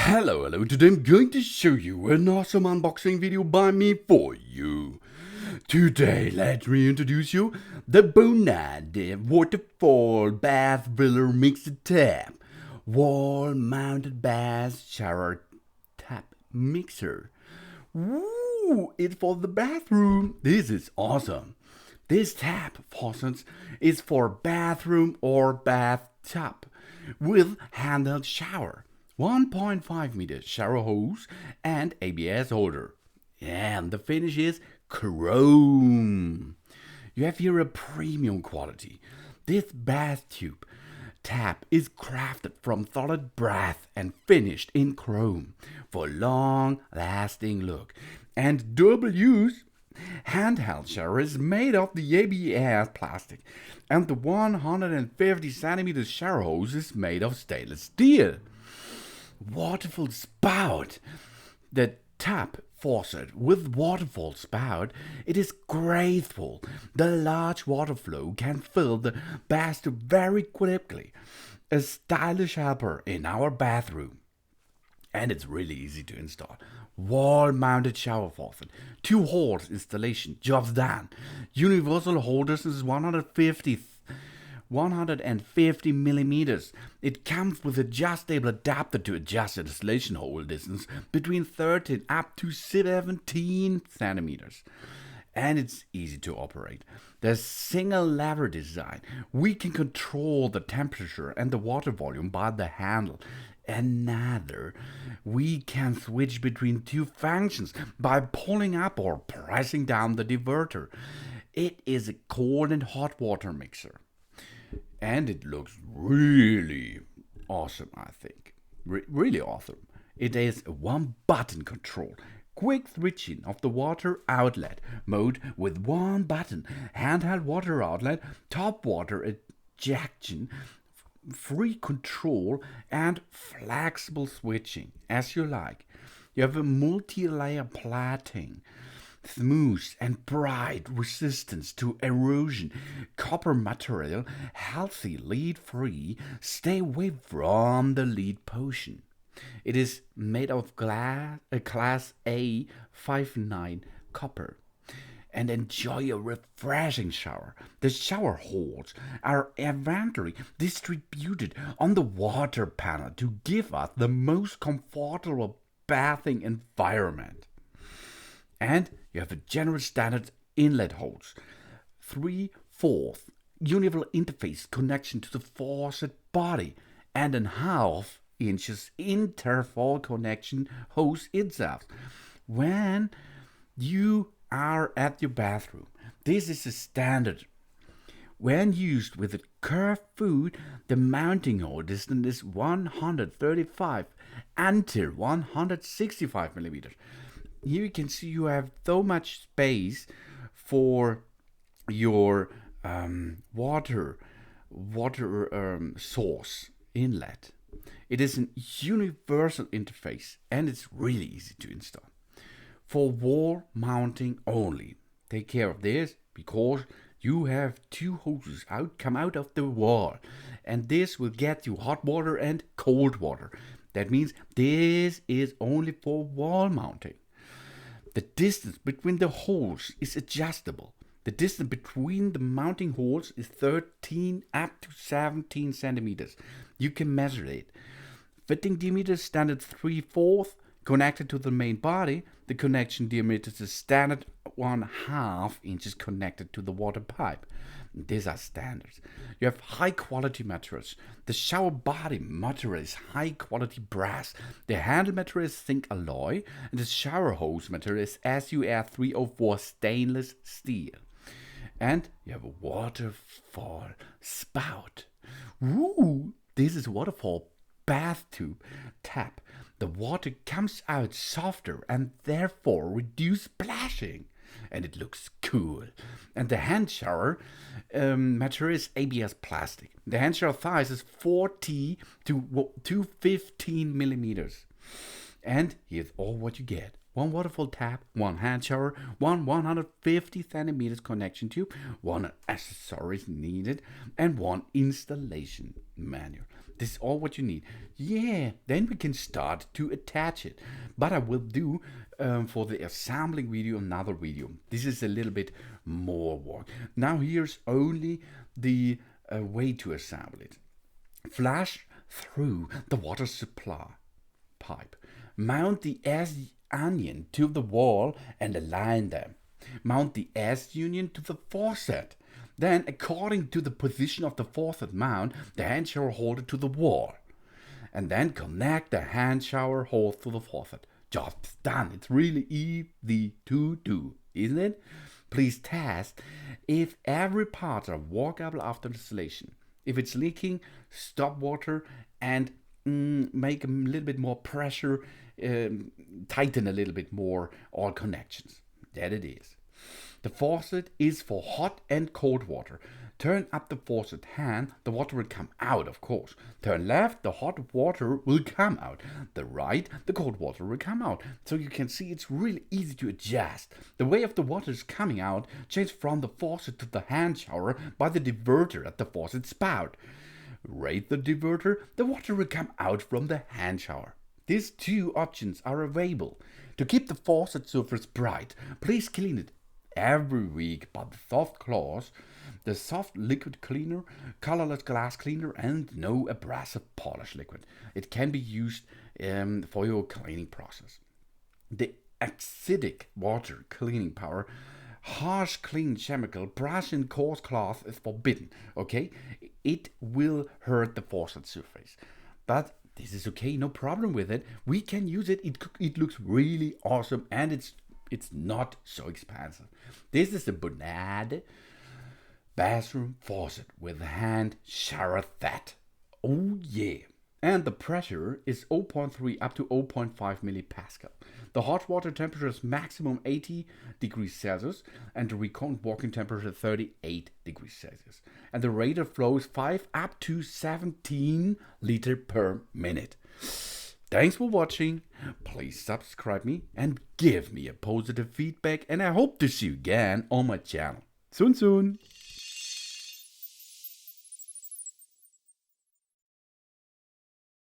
Hello, today I'm going to show you an awesome unboxing video by me for you. Today, let me introduce you the BONADE Waterfall Bath Filler Mixer Tap Wall-Mounted Bath Shower Tap Mixer. Woo! It's for the bathroom. This is awesome. This tap faucet is for bathroom or bathtub with handheld shower. 1.5 meter shower hose and ABS holder. And the finish is chrome. You have here a premium quality. This bath tube tap is crafted from solid brass and finished in chrome for long lasting look. And double use handheld shower is made of the ABS plastic, and the 150 centimeter shower hose is made of stainless steel. Waterfall Spout, the tap faucet with waterfall spout, it is graceful. The large water flow can fill the bathtub very quickly. A stylish helper in our bathroom. And it's really easy to install. Wall-mounted shower faucet, 2 holes installation, jobs done. Universal holders is 150 millimeters. It comes with adjustable adapter to adjust the installation hole distance between 13 up to 17 centimeters. And it's easy to operate. The single lever design. We can control the temperature and the water volume by the handle. Another, we can switch between 2 functions by pulling up or pressing down the diverter. It is a cold and hot water mixer. And it looks really awesome, I think. Really awesome. It is a 1-button control. Quick switching of the water outlet mode with 1 button. Handheld water outlet, top water ejection, free control, and flexible switching as you like. You have a multi-layer plating. Smooth and bright resistance to erosion. Copper material, healthy, lead-free. Stay away from the lead portion. It is made of class A 59 copper. And enjoy a refreshing shower. The shower holes are eventually distributed on the water panel to give us the most comfortable bathing environment. And you have a general standard inlet hose, 3/4 universal interface connection to the faucet body, and a 1/2 inches interval connection hose itself. When you are at your bathroom, this is a standard. When used with a curved foot, the mounting hole distance is 135 until 165 millimeters. Here you can see you have so much space for your water source inlet. It is a universal interface and it's really easy to install. For wall mounting only. Take care of this because you have 2 hoses come out of the wall, and this will get you hot water and cold water. That means this is only for wall mounting. The distance between the holes is adjustable. The distance between the mounting holes is 13 up to 17 centimeters. You can measure it. Fitting diameter standard 3/4 connected to the main body. The connection diameter is standard 1/2 inches connected to the water pipe. These are standards. You have high quality materials. The shower body material is high quality brass. The handle material is zinc alloy, and the shower hose material is SUR 304 stainless steel. And you have a waterfall spout. Woo! This is waterfall bathtub tap. The water comes out softer and therefore reduce splashing. And it looks cool. And the hand shower material is ABS plastic. The hand shower size is 40 to 215 millimeters. And here's all what you get. 1 waterfall tap, 1 hand shower, 1 150 centimeters connection tube, 1 accessories needed, and 1 installation manual. This is all what you need. Yeah, then we can start to attach it. But I will do for the assembling video another video. This is a little bit more work. Now here's only the way to assemble it. Flash through the water supply pipe. Mount the S-union to the wall and align them. Mount the S-union to the faucet. Then, according to the position of the faucet, mount the hand shower holder to the wall. And then connect the hand shower hose to the faucet. Job's done. It's really easy to do, isn't it? Please test if every part are workable after installation. If it's leaking, stop water and make a little bit more pressure, tighten a little bit more all connections. That it is. The faucet is for hot and cold water. Turn up the faucet hand, the water will come out, of course. Turn left, the hot water will come out. The right, the cold water will come out. So you can see it's really easy to adjust. The way of the water is coming out, change from the faucet to the hand shower by the diverter at the faucet spout. Raise the diverter, the water will come out from the hand shower. These two options are available. To keep the faucet surface bright, please clean it every week by the soft cloth, the soft liquid cleaner, colorless glass cleaner, and no abrasive polish liquid. It can be used for your cleaning process. The acidic water cleaning power, harsh clean chemical, brush and coarse cloth is forbidden, okay? It will hurt the faucet surface. But this is okay, no problem with it. We can use it. It looks really awesome and it's not so expensive. This is the BONADE bathroom faucet with hand shower that. Oh yeah. And the pressure is 0.3 up to 0.5 millipascal. The hot water temperature is maximum 80 degrees Celsius and the recorded working temperature 38 degrees Celsius. And the rate of flow is 5 up to 17 liters per minute. Thanks for watching. Please subscribe me and give me a positive feedback, and I hope to see you again on my channel. Soon.